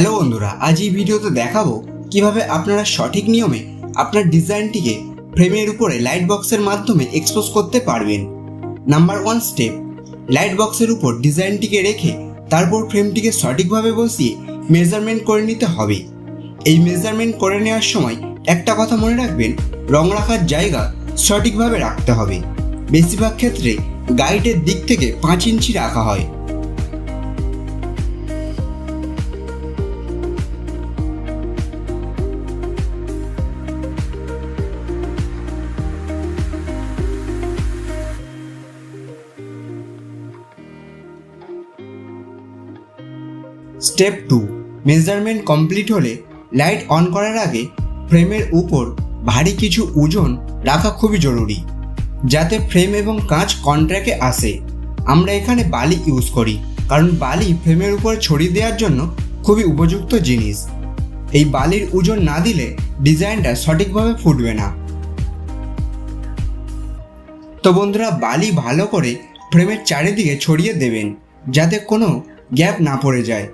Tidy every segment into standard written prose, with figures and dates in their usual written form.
Hello বন্ধুরা, আজ এই ভিডিওতে দেখাবো কিভাবে আপনারা সঠিক নিয়মে আপনার ডিজাইনটিকে ফ্রেমের উপরে লাইট বক্সের মাধ্যমে এক্সপোজ করতে পারবেন। নাম্বার 1 স্টেপ, লাইট বক্সের উপর ডিজাইনটিকে রেখে তারপর ফ্রেমটিকে সঠিকভাবে বসিয়ে মেজারমেন্ট করে নিতে হবে। এই মেজারমেন্ট করে নেওয়ার সময় একটা কথা মনে রাখবেন, রং রাখার জায়গা সঠিকভাবে রাখতে হবে। বেশিরভাগ ক্ষেত্রে গাইডের দিক থেকে 5 ইঞ্চি রাখা হয়। স্টেপ 2, মেজারমেন্ট কমপ্লিট হলে লাইট অন করার আগে ফ্রেমের উপর ভারী কিছু ওজন রাখা খুবই জরুরি, যাতে ফ্রেম এবং কাঁচ কন্ট্রাক্টে আসে। আমরা এখানে বালি ইউজ করি, কারণ বালি ফ্রেমের উপর ছড়িয়ে দেওয়ার জন্য খুবই উপযুক্ত জিনিস। এই বালির ওজন না দিলে ডিজাইনটা সঠিকভাবে ফুটবে না। তো বন্ধুরা, বালি ভালো করে ফ্রেমের চারিদিকে ছড়িয়ে দেবেন, যাতে কোনো গ্যাপ না পড়ে যায়।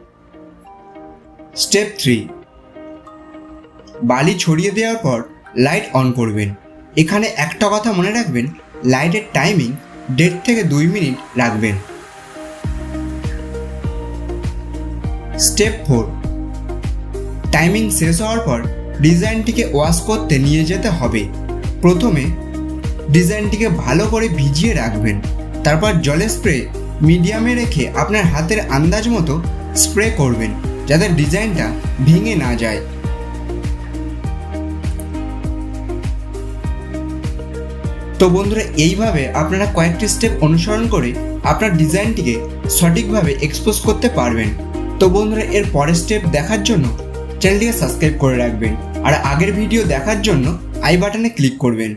স্টেপ 3, বালি ছড়িয়ে দেওয়ার পর লাইট অন করবেন। এখানে একটা কথা মনে রাখবেন, লাইটের টাইমিং 1.5 থেকে 2 মিনিট রাখবেন। স্টেপ 4, টাইমিং শেষ হওয়ার পর ডিজাইনটিকে ওয়াশ করতে নিয়ে যেতে হবে। প্রথমে ডিজাইনটিকে ভালো করে ভিজিয়ে রাখবেন, তারপর জলের স্প্রে মিডিয়ামে রেখে আপনার হাতের আন্দাজ মতো স্প্রে করবেন, যাতে ডিজাইনটা ভেঙে না যায়। তো বন্ধুরা, এইভাবে আপনারা কয়েকটি স্টেপ অনুসরণ করে আপনার ডিজাইনটিকে সঠিকভাবে এক্সপোজ করতে পারবেন। তো বন্ধুরা, এর পরের স্টেপ দেখার জন্য চ্যানেলটিকে সাবস্ক্রাইব করে রাখবেন, আর আগের ভিডিও দেখার জন্য আই বাটনে ক্লিক করবেন।